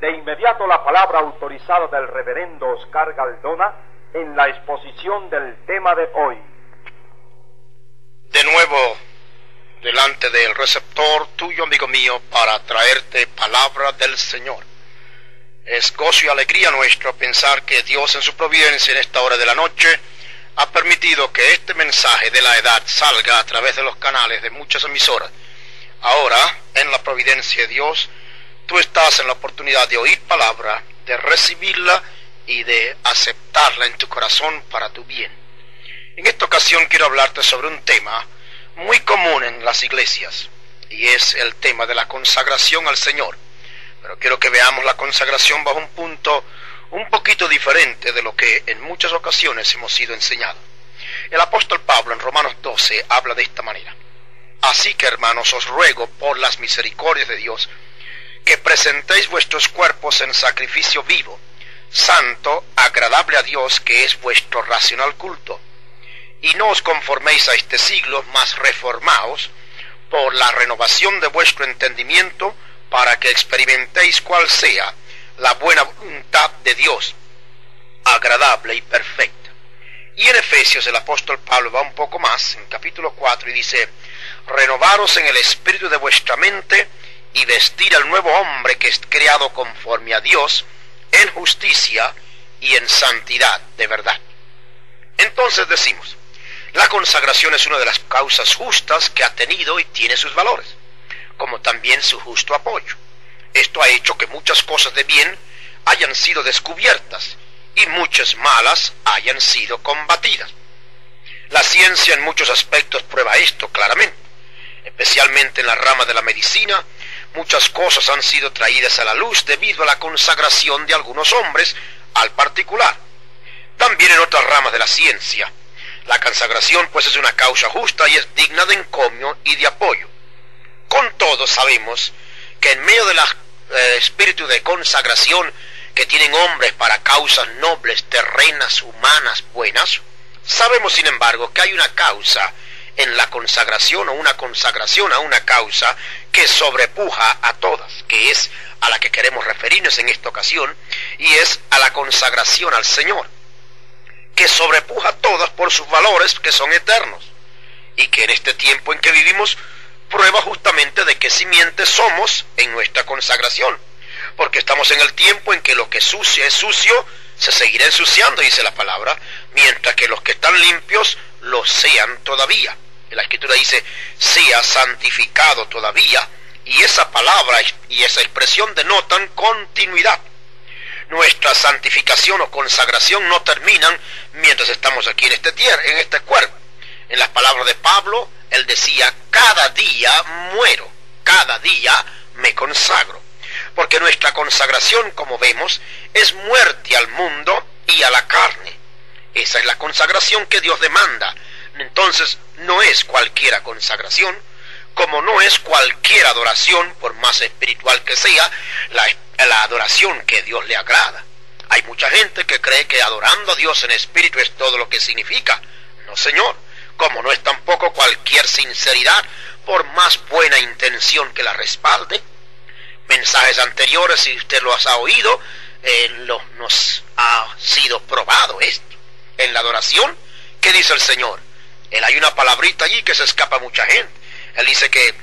De inmediato la palabra autorizada del reverendo Oscar Galdona en la exposición del tema de hoy. De nuevo, delante del receptor tuyo, amigo mío, para traerte palabra del Señor. Es gozo y alegría nuestro pensar que Dios en su providencia en esta hora de la noche ha permitido que este mensaje de la edad salga a través de los canales de muchas emisoras. Ahora, en la providencia de Dios, tú estás en la oportunidad de oír palabra, de recibirla y de aceptarla en tu corazón para tu bien. En esta ocasión quiero hablarte sobre un tema muy común en las iglesias, y es el tema de la consagración al Señor. Pero quiero que veamos la consagración bajo un punto un poquito diferente de lo que en muchas ocasiones hemos sido enseñados. El apóstol Pablo en Romanos 12 habla de esta manera: así que, hermanos, os ruego por las misericordias de Dios que presentéis vuestros cuerpos en sacrificio vivo, santo, agradable a Dios, que es vuestro racional culto. Y no os conforméis a este siglo, mas reformaos por la renovación de vuestro entendimiento, para que experimentéis cuál sea la buena voluntad de Dios, agradable y perfecta. Y en Efesios el apóstol Pablo va un poco más, en capítulo 4, y dice: renovaros en el espíritu de vuestra mente, y vestir al nuevo hombre que es creado conforme a Dios, en justicia y en santidad de verdad. Entonces decimos, la consagración es una de las causas justas que ha tenido y tiene sus valores, como también su justo apoyo. Esto ha hecho que muchas cosas de bien hayan sido descubiertas y muchas malas hayan sido combatidas. La ciencia en muchos aspectos prueba esto claramente, especialmente en la rama de la medicina. Muchas cosas han sido traídas a la luz debido a la consagración de algunos hombres al particular. También en otras ramas de la ciencia, la consagración pues es una causa justa y es digna de encomio y de apoyo. Con todo, sabemos que en medio del espíritu de consagración que tienen hombres para causas nobles, terrenas, humanas, buenas, sabemos sin embargo que hay una causa en la consagración, o una consagración a una causa que sobrepuja a todas, que es a la que queremos referirnos en esta ocasión, y es a la consagración al Señor, que sobrepuja a todas por sus valores que son eternos, y que en este tiempo en que vivimos prueba justamente de qué simiente somos en nuestra consagración, porque estamos en el tiempo en que lo que es sucio se seguirá ensuciando, dice la palabra, mientras que los que están limpios lo sean todavía. La Escritura dice: sea santificado todavía, y esa palabra y esa expresión denotan continuidad. Nuestra santificación o consagración no terminan mientras estamos aquí en este cuerpo. En las palabras de Pablo, él decía: cada día muero, cada día me consagro. Porque nuestra consagración, como vemos, es muerte al mundo y a la carne. Esa es la consagración que Dios demanda. Entonces, no es cualquier consagración, como no es cualquier adoración, por más espiritual que sea, la adoración que Dios le agrada. Hay mucha gente que cree que adorando a Dios en espíritu es todo lo que significa. No, señor, como no es tampoco cualquier sinceridad, por más buena intención que la respalde. Mensajes anteriores, si usted los ha oído, nos ha sido probado esto. En la adoración, ¿qué dice el Señor? Hay una palabrita allí que se escapa a mucha gente. Él dice que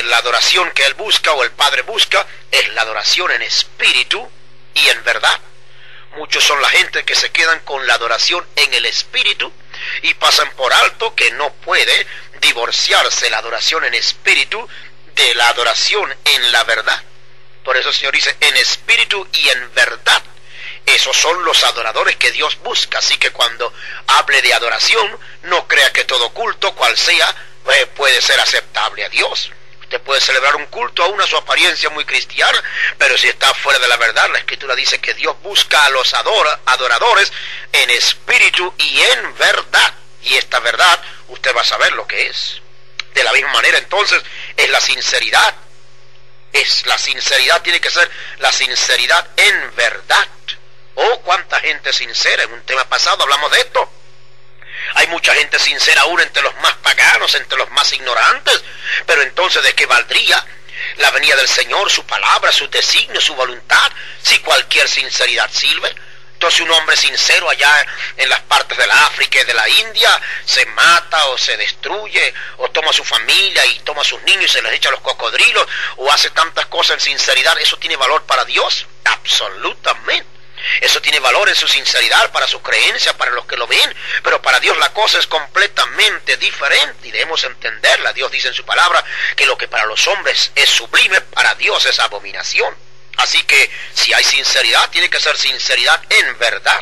la adoración que Él busca, o el Padre busca, es la adoración en espíritu y en verdad. Muchos son la gente que se quedan con la adoración en el espíritu y pasan por alto que no puede divorciarse la adoración en espíritu de la adoración en la verdad. Por eso el Señor dice: en espíritu y en verdad. Esos son los adoradores que Dios busca. Así que cuando hable de adoración, no crea que todo culto, cual sea, puede ser aceptable a Dios. Usted puede celebrar un culto aún a su apariencia muy cristiana, pero si está fuera de la verdad, la Escritura dice que Dios busca a los adoradores en espíritu y en verdad. Y esta verdad, usted va a saber lo que es. De la misma manera, entonces, es la sinceridad. Tiene que ser la sinceridad en verdad. Oh, cuánta gente sincera. En un tema pasado hablamos de esto. Hay mucha gente sincera aún entre los más paganos, entre los más ignorantes. Pero entonces, ¿de qué valdría la venida del Señor, su palabra, sus designios, su voluntad, si cualquier sinceridad sirve. Entonces un hombre sincero allá en las partes de la África y de la India se mata o se destruye o toma a su familia y toma a sus niños y se les echa a los cocodrilos o hace tantas cosas en sinceridad. ¿Eso tiene valor para Dios? Absolutamente. Eso tiene valor en su sinceridad para su creencia, para los que lo ven, pero para Dios la cosa es completamente diferente y debemos entenderla. Dios dice en su palabra que lo que para los hombres es sublime, para Dios es abominación. Así que si hay sinceridad, tiene que ser sinceridad en verdad.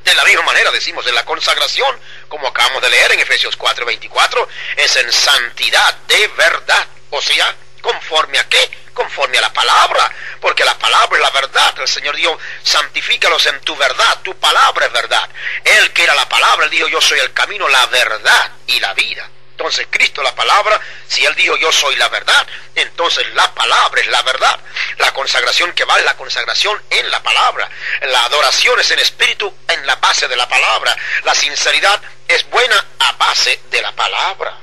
De la misma manera decimos en la consagración, como acabamos de leer en Efesios 4:24, es en santidad de verdad. O sea, ¿conforme a qué? Conforme a la palabra, porque la palabra es la verdad. El Señor dijo, santifícalos en tu verdad, tu palabra es verdad. Él que era la palabra, Él dijo, yo soy el camino, la verdad y la vida. Entonces Cristo la palabra, si Él dijo yo soy la verdad, entonces la palabra es la verdad. La consagración que vale, la consagración en la palabra. La adoración es en espíritu en la base de la palabra. La sinceridad es buena a base de la palabra.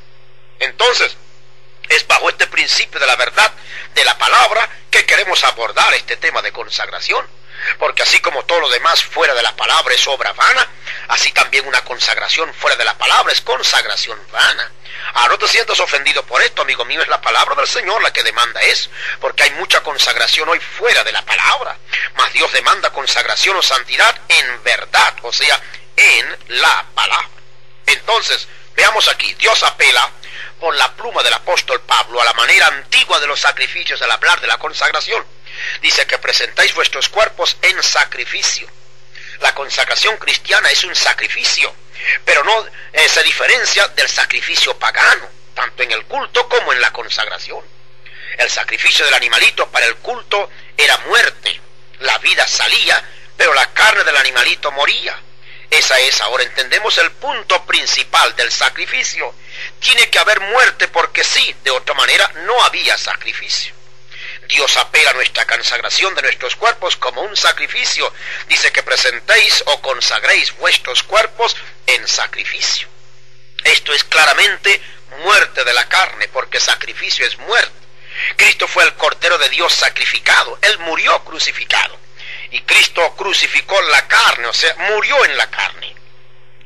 Entonces, es bajo este principio de la verdad de la palabra que queremos abordar este tema de consagración. Porque así como todo lo demás fuera de la palabra es obra vana, así también una consagración fuera de la palabra es consagración vana. Ahora no te sientas ofendido por esto, amigo mío, es la palabra del Señor la que demanda eso, porque hay mucha consagración hoy fuera de la palabra, mas Dios demanda consagración o santidad en verdad, o sea, en la palabra. Entonces, veamos aquí, Dios apela por la pluma del apóstol Pablo a la manera antigua de los sacrificios al hablar de la consagración. Dice que presentáis vuestros cuerpos en sacrificio. La consagración cristiana es un sacrificio, pero no se diferencia del sacrificio pagano, tanto en el culto como en la consagración. El sacrificio del animalito para el culto era muerte. La vida salía, pero la carne del animalito moría. Esa es, ahora entendemos el punto principal del sacrificio. Tiene que haber muerte porque sí, de otra manera no había sacrificio. Dios apela a nuestra consagración de nuestros cuerpos como un sacrificio. Dice que presentéis o consagréis vuestros cuerpos en sacrificio. Esto es claramente muerte de la carne, porque sacrificio es muerte. Cristo fue el Cordero de Dios sacrificado. Él murió crucificado. Y Cristo crucificó la carne, o sea, murió en la carne.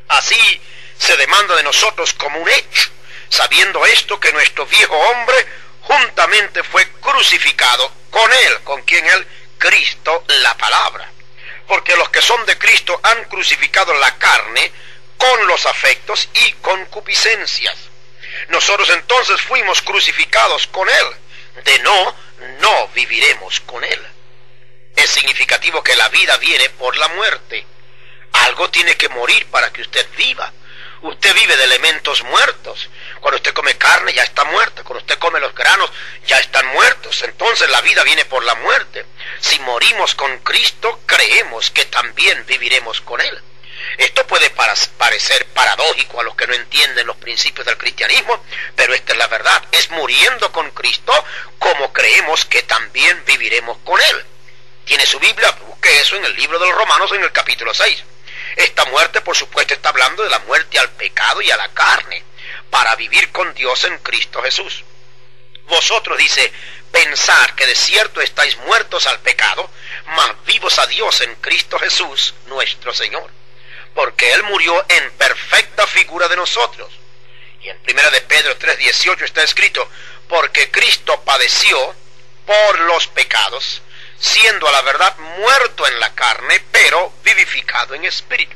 Así se demanda de nosotros como un hecho, sabiendo esto que nuestro viejo hombre juntamente fue crucificado con Él, con quien Él, Cristo, la palabra. Porque los que son de Cristo han crucificado la carne con los afectos y concupiscencias. Nosotros entonces fuimos crucificados con Él. De no viviremos con Él. Es significativo que la vida viene por la muerte. Algo tiene que morir para que usted viva. Usted vive de elementos muertos. Cuando usted come carne ya está muerta. Cuando usted come los granos ya están muertos. Entonces la vida viene por la muerte. Si morimos con Cristo, creemos que también viviremos con Él. Esto puede parecer paradójico a los que no entienden los principios del cristianismo, pero esta es la verdad. Es muriendo con Cristo como creemos que también viviremos con Él. ¿Tiene su Biblia? Busque eso en el libro de los Romanos en el capítulo 6. Esta muerte, por supuesto, está hablando de la muerte al pecado y a la carne, para vivir con Dios en Cristo Jesús. Vosotros, dice, pensar que de cierto estáis muertos al pecado, mas vivos a Dios en Cristo Jesús, nuestro Señor. Porque Él murió en perfecta figura de nosotros. Y en 1 de Pedro 3:18 está escrito, porque Cristo padeció por los pecados, siendo a la verdad muerto en la carne, pero vivificado en espíritu.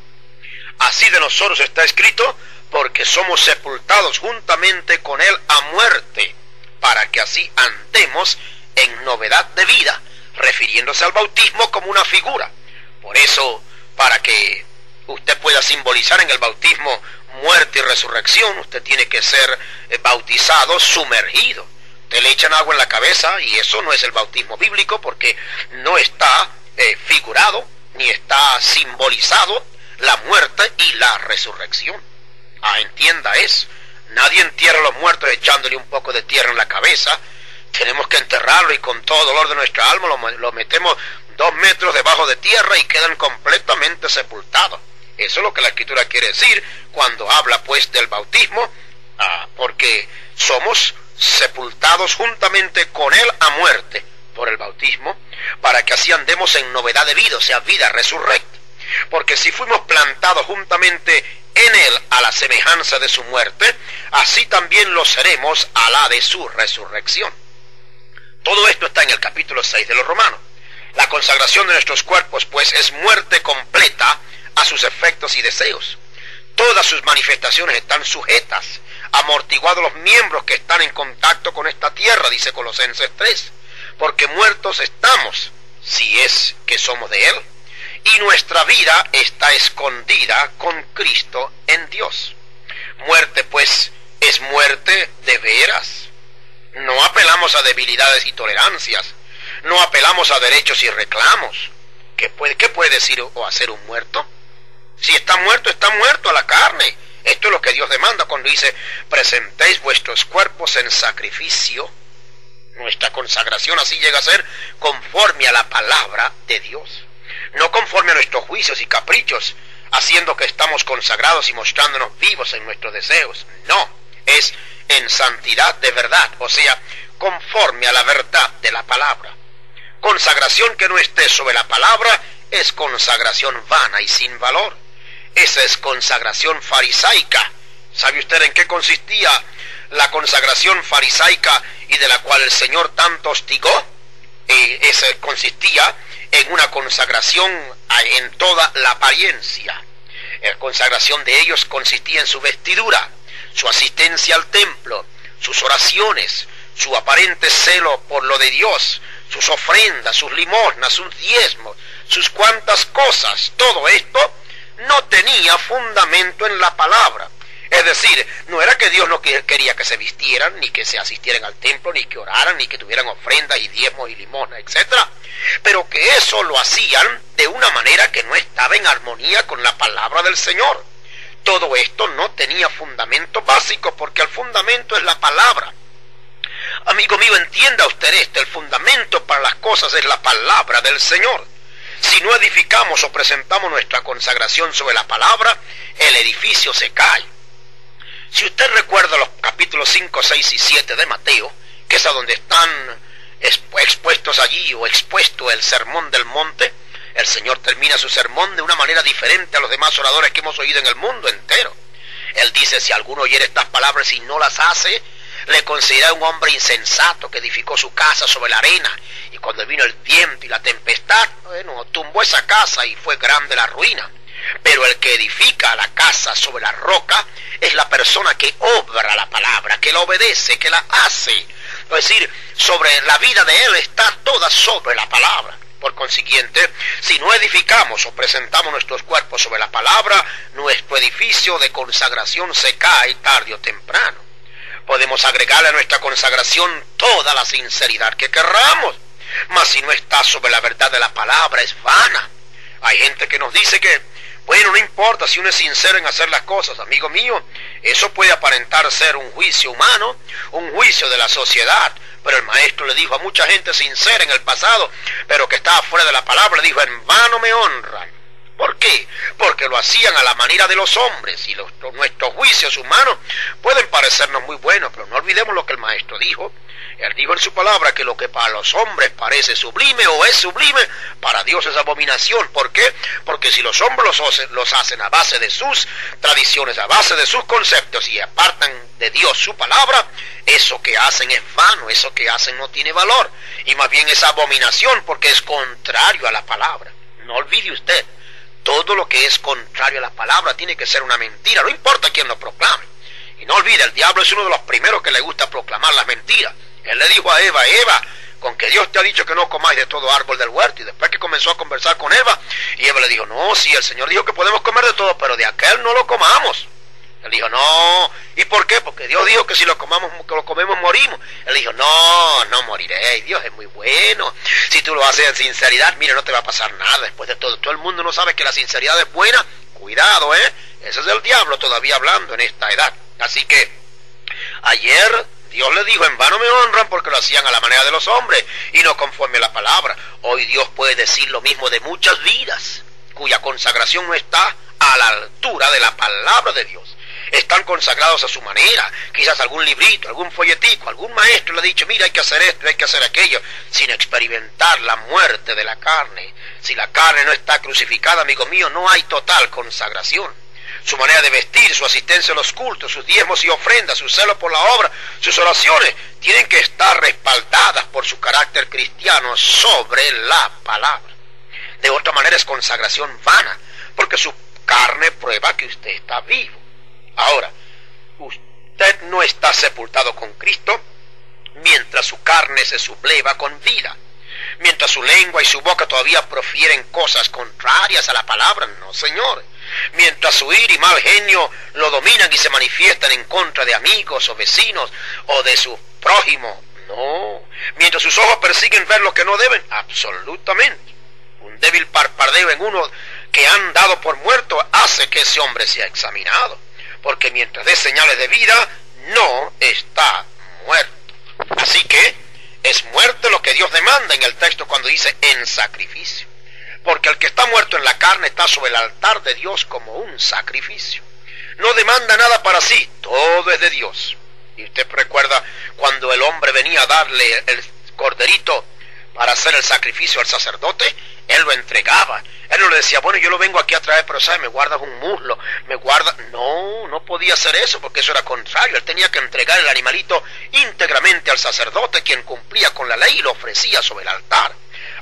Así de nosotros está escrito, porque somos sepultados juntamente con Él a muerte, para que así andemos en novedad de vida, refiriéndose al bautismo como una figura. Por eso, para que usted pueda simbolizar en el bautismo muerte y resurrección, usted tiene que ser bautizado, sumergido. Le echan agua en la cabeza y eso no es el bautismo bíblico, porque no está figurado ni está simbolizado la muerte y la resurrección. Entienda eso. Nadie entierra a los muertos echándole un poco de tierra en la cabeza. Tenemos que enterrarlo y con todo dolor de nuestra alma lo metemos 2 metros debajo de tierra y quedan completamente sepultados. Eso es lo que la Escritura quiere decir cuando habla pues del bautismo, porque somos sepultados juntamente con él a muerte por el bautismo, para que así andemos en novedad de vida, o sea, vida resurrecta. Porque si fuimos plantados juntamente en él a la semejanza de su muerte, así también lo seremos a la de su resurrección. Todo esto está en el capítulo 6 de los Romanos. La consagración de nuestros cuerpos, pues, es muerte completa a sus efectos y deseos. Todas sus manifestaciones están sujetas, amortiguados los miembros que están en contacto con esta tierra, dice Colosenses 3, porque muertos estamos, si es que somos de él, y nuestra vida está escondida con Cristo en Dios. Muerte, pues, es muerte de veras. No apelamos a debilidades y tolerancias, no apelamos a derechos y reclamos. ¿Qué puede decir o hacer un muerto? Si está muerto a la carne. Esto es lo que Dios demanda cuando dice, presentéis vuestros cuerpos en sacrificio. Nuestra consagración así llega a ser conforme a la palabra de Dios, no conforme a nuestros juicios y caprichos, haciendo que estamos consagrados y mostrándonos vivos en nuestros deseos. No, es en santidad de verdad, o sea, conforme a la verdad de la palabra. Consagración que no esté sobre la palabra es consagración vana y sin valor. Esa es consagración farisaica. ¿Sabe usted en qué consistía la consagración farisaica y de la cual el Señor tanto hostigó? Esa consistía en una consagración en toda la apariencia. La consagración de ellos consistía en su vestidura, su asistencia al templo, sus oraciones, su aparente celo por lo de Dios, sus ofrendas, sus limosnas, sus diezmos, sus cuantas cosas. Todo esto no tenía fundamento en la palabra. Es decir, no era que Dios no quería que se vistieran, ni que se asistieran al templo, ni que oraran, ni que tuvieran ofrendas y diezmos y limosnas, etc. Pero que eso lo hacían de una manera que no estaba en armonía con la palabra del Señor. Todo esto no tenía fundamento básico, porque el fundamento es la palabra. Amigo mío, entienda usted esto, el fundamento para las cosas es la palabra del Señor. Si no edificamos o presentamos nuestra consagración sobre la palabra, el edificio se cae. Si usted recuerda los capítulos 5, 6 y 7 de Mateo, que es a donde están expuestos allí o expuesto el sermón del monte, el Señor termina su sermón de una manera diferente a los demás oradores que hemos oído en el mundo entero. Él dice, si alguno oyere estas palabras y no las hace, le considera un hombre insensato que edificó su casa sobre la arena, y cuando vino el viento y la tempestad, tumbó esa casa y fue grande la ruina. Pero el que edifica la casa sobre la roca es la persona que obra la palabra, que la obedece, que la hace. Es decir, sobre la vida de él está toda sobre la palabra. Por consiguiente, si no edificamos o presentamos nuestros cuerpos sobre la palabra, nuestro edificio de consagración se cae tarde o temprano. Podemos agregarle a nuestra consagración toda la sinceridad que querramos, mas si no está sobre la verdad de la palabra es vana. Hay gente que nos dice que, bueno, no importa si uno es sincero en hacer las cosas. Amigo mío, eso puede aparentar ser un juicio humano, un juicio de la sociedad, pero el maestro le dijo a mucha gente sincera en el pasado, pero que estaba fuera de la palabra, le dijo, en vano me honran. ¿Por qué? Porque lo hacían a la manera de los hombres, y nuestros juicios humanos pueden parecernos muy buenos, pero no olvidemos lo que el maestro dijo. Él dijo en su palabra que lo que para los hombres parece sublime o es sublime, para Dios es abominación. ¿Por qué? Porque si los hombres los hacen a base de sus tradiciones, a base de sus conceptos, y apartan de Dios su palabra, eso que hacen es vano, eso que hacen no tiene valor, y más bien es abominación porque es contrario a la palabra. No olvide usted, todo lo que es contrario a la palabra tiene que ser una mentira, no importa quién lo proclame. Y no olvide, el diablo es uno de los primeros que le gusta proclamar las mentiras. Él le dijo a Eva, Eva, con que Dios te ha dicho que no comáis de todo árbol del huerto. Y después que comenzó a conversar con Eva, y Eva le dijo, no, sí, el Señor dijo que podemos comer de todo, pero de aquel no lo comamos. Él dijo, no. ¿Y por qué? Porque Dios dijo que si lo comemos morimos. Él dijo, no, no moriréis. Dios es muy bueno. Si tú lo haces en sinceridad, mire, no te va a pasar nada. Después de todo el mundo no sabe que la sinceridad es buena. Cuidado, ese es el diablo todavía hablando en esta edad. Así que ayer Dios le dijo, en vano me honran porque lo hacían a la manera de los hombres y no conforme a la palabra. Hoy Dios puede decir lo mismo de muchas vidas cuya consagración no está a la altura de la palabra de Dios. están consagrados a su manera, quizás algún librito, algún folletico, algún maestro le ha dicho, mira, hay que hacer esto, hay que hacer aquello, sin experimentar la muerte de la carne. Si la carne no está crucificada, amigo mío, no hay total consagración. Su manera de vestir, su asistencia a los cultos, sus diezmos y ofrendas, su celo por la obra, sus oraciones, tienen que estar respaldadas por su carácter cristiano sobre la palabra. De otra manera es consagración vana, porque su carne prueba que usted está vivo. Ahora, usted no está sepultado con Cristo mientras su carne se subleva con vida, mientras su lengua y su boca todavía profieren cosas contrarias a la palabra. No, señor. Mientras su ira y mal genio lo dominan y se manifiestan en contra de amigos o vecinos o de su prójimo. No. Mientras sus ojos persiguen ver lo que no deben. Absolutamente. Un débil parpadeo en uno que han dado por muerto hace que ese hombre sea examinado, porque mientras dé señales de vida no está muerto. Así que es muerte lo que Dios demanda en el texto cuando dice en sacrificio, porque el que está muerto en la carne está sobre el altar de Dios como un sacrificio. No demanda nada para sí, todo es de Dios. Y usted recuerda cuando el hombre venía a darle el corderito para hacer el sacrificio al sacerdote, él lo entregaba. Él no le decía, bueno, yo lo vengo aquí a traer, pero ¿sabes? Me guardas un muslo, me guarda. No, no podía hacer eso, porque eso era contrario. Él tenía que entregar el animalito íntegramente al sacerdote, quien cumplía con la ley y lo ofrecía sobre el altar.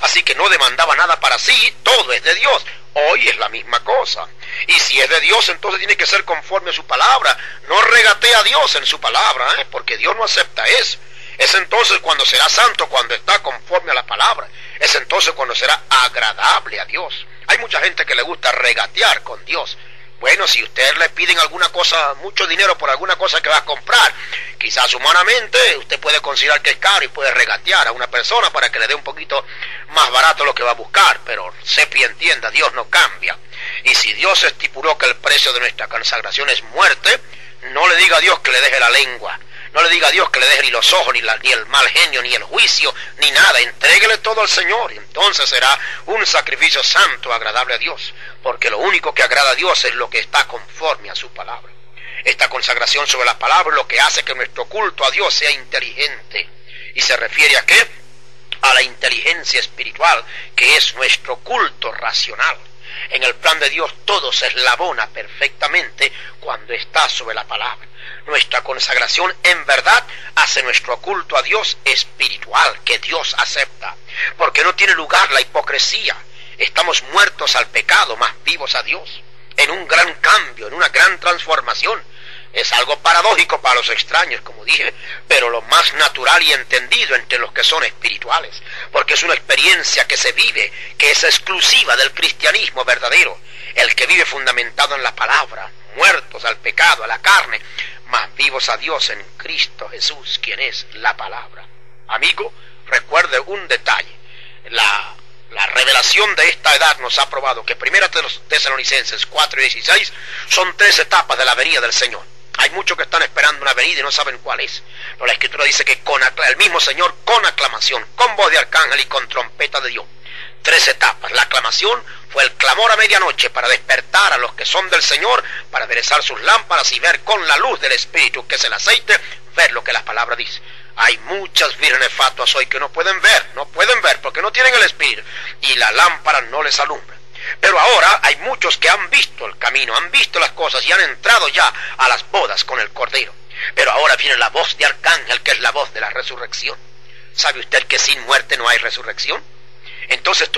Así que no demandaba nada para sí, todo es de Dios. Hoy es la misma cosa. Y si es de Dios, entonces tiene que ser conforme a su palabra. No regatea a Dios en su palabra, porque Dios no acepta eso. Es entonces cuando será santo, cuando está conforme a la palabra. Es entonces cuando será agradable a Dios. Hay mucha gente que le gusta regatear con Dios. Bueno, si usted le piden alguna cosa, mucho dinero por alguna cosa que va a comprar, quizás humanamente usted puede considerar que es caro y puede regatear a una persona para que le dé un poquito más barato lo que va a buscar, pero sepa y entienda, Dios no cambia. Y si Dios estipuló que el precio de nuestra consagración es muerte, no le diga a Dios que le deje la lengua. No le diga a Dios que le deje ni los ojos, ni el mal genio, ni el juicio, ni nada. Entréguele todo al Señor, y entonces será un sacrificio santo, agradable a Dios. Porque lo único que agrada a Dios es lo que está conforme a su palabra. Esta consagración sobre la palabra es lo que hace que nuestro culto a Dios sea inteligente. ¿Y se refiere a qué? A la inteligencia espiritual, que es nuestro culto racional. En el plan de Dios todo se eslabona perfectamente cuando está sobre la palabra. Nuestra consagración en verdad hace nuestro culto a Dios espiritual, que Dios acepta, porque no tiene lugar la hipocresía. Estamos muertos al pecado, más vivos a Dios, en un gran cambio, en una gran transformación. Es algo paradójico para los extraños, como dije, pero lo más natural y entendido entre los que son espirituales, porque es una experiencia que se vive, que es exclusiva del cristianismo verdadero, el que vive fundamentado en la palabra, muertos al pecado, a la carne, más vivos a Dios en Cristo Jesús, quien es la palabra. Amigo, recuerde un detalle. La revelación de esta edad nos ha probado que 1 Tesalonicenses 4:16 son 3 etapas de la venida del Señor. Hay muchos que están esperando una venida y no saben cuál es. Pero la Escritura dice que el mismo Señor con aclamación, con voz de arcángel y con trompeta de Dios. 3 etapas. La aclamación fue el clamor a medianoche para despertar a los que son del Señor, para aderezar sus lámparas y ver con la luz del Espíritu, que es el aceite, ver lo que la palabra dice. Hay muchas vírgenes fatuas hoy que no pueden ver porque no tienen el Espíritu y la lámpara no les alumbra. Pero ahora hay muchos que han visto el camino, han visto las cosas y han entrado ya a las bodas con el Cordero. Pero ahora viene la voz de arcángel, que es la voz de la resurrección. ¿Sabe usted que sin muerte no hay resurrección? Entonces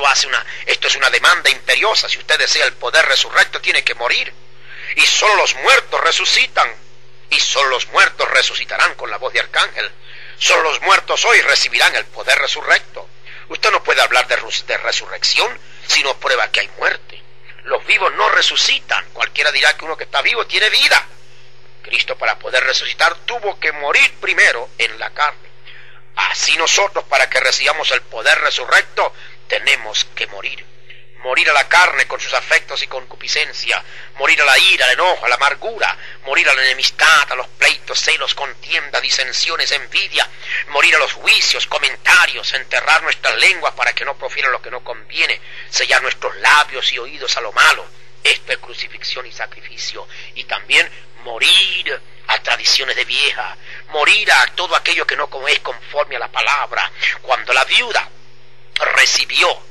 esto es una demanda imperiosa. Si usted desea el poder resurrecto, tiene que morir. Y solo los muertos resucitan. Y solo los muertos resucitarán con la voz de arcángel. Solo los muertos hoy recibirán el poder resurrecto. Usted no puede hablar de resurrección si no prueba que hay muerte. Los vivos no resucitan. Cualquiera dirá que uno que está vivo tiene vida. Cristo, para poder resucitar, tuvo que morir primero en la carne. Así nosotros, para que recibamos el poder resurrecto, tenemos que morir. Morir a la carne con sus afectos y concupiscencia, morir a la ira, al enojo, a la amargura, morir a la enemistad, a los pleitos, celos, contienda, disensiones, envidia, morir a los juicios, comentarios, enterrar nuestras lenguas para que no profieran lo que no conviene, sellar nuestros labios y oídos a lo malo. Esto es crucifixión y sacrificio. Y también morir a tradiciones de vieja, morir a todo aquello que no es conforme a la palabra. Cuando la viuda recibió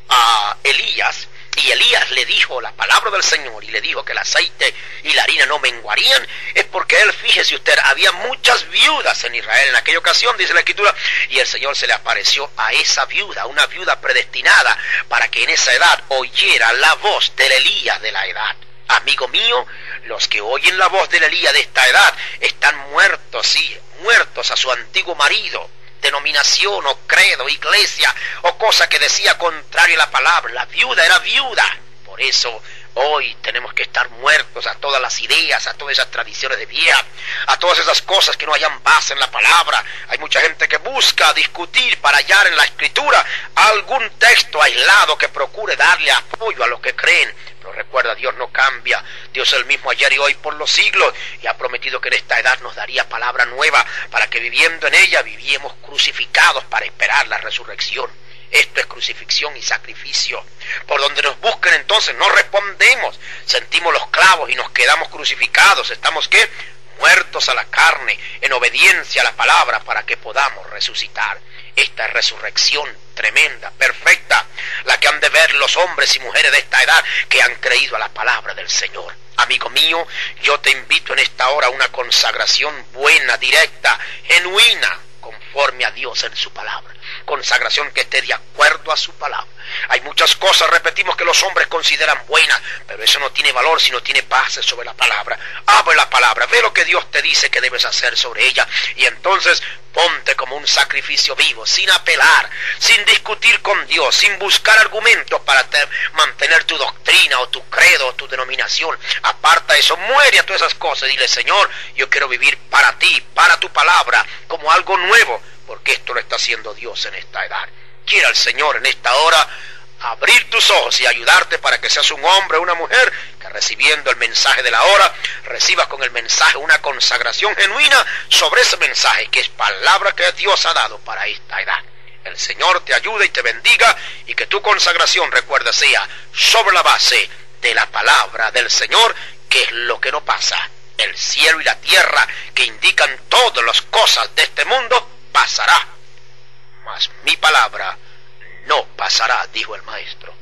a Elías, y Elías le dijo la palabra del Señor y le dijo que el aceite y la harina no menguarían, es porque él, fíjese usted, había muchas viudas en Israel en aquella ocasión, dice la Escritura, y el Señor se le apareció a esa viuda, una viuda predestinada para que en esa edad oyera la voz del Elías de la edad. Amigo mío, los que oyen la voz del Elías de esta edad están muertos, sí, muertos a su antiguo marido, denominación o credo, iglesia o cosa que decía contrario a la palabra. La viuda era viuda. Por eso hoy tenemos que estar muertos a todas las ideas, a todas esas tradiciones de vieja, a todas esas cosas que no hayan base en la palabra. Hay mucha gente que busca discutir para hallar en la Escritura algún texto aislado que procure darle apoyo a lo que creen. Pero recuerda, Dios no cambia. Dios es el mismo ayer y hoy por los siglos, y ha prometido que en esta edad nos daría palabra nueva para que viviendo en ella viviéramos crucificados para esperar la resurrección. Esto es crucifixión y sacrificio. Por donde nos busquen entonces no respondemos, sentimos los clavos y nos quedamos crucificados. Estamos ¿qué? Muertos a la carne, en obediencia a la palabra para que podamos resucitar. Esta es resurrección tremenda, perfecta, la que han de ver los hombres y mujeres de esta edad que han creído a la palabra del Señor. Amigo mío, yo te invito en esta hora a una consagración buena, directa, genuina, conforme a Dios en su palabra. Consagración que esté de acuerdo a su palabra. Hay muchas cosas, repetimos, que los hombres consideran buenas, pero eso no tiene valor si no tiene base sobre la palabra. Abre la palabra, ve lo que Dios te dice que debes hacer sobre ella, y entonces ponte como un sacrificio vivo, sin apelar, sin discutir con Dios, sin buscar argumentos para mantener tu doctrina o tu credo o tu denominación. Aparta eso, muere a todas esas cosas y dile: Señor, yo quiero vivir para ti, para tu palabra, como algo nuevo, porque esto lo está haciendo Dios en esta edad. Quiera el Señor en esta hora abrir tus ojos y ayudarte para que seas un hombre o una mujer que, recibiendo el mensaje de la hora, recibas con el mensaje una consagración genuina sobre ese mensaje que es palabra que Dios ha dado para esta edad. El Señor te ayude y te bendiga, y que tu consagración, recuerda, sea sobre la base de la palabra del Señor, que es lo que no pasa. El cielo y la tierra, que indican todas las cosas de este mundo, pasará, mas mi palabra no pasará, dijo el Maestro.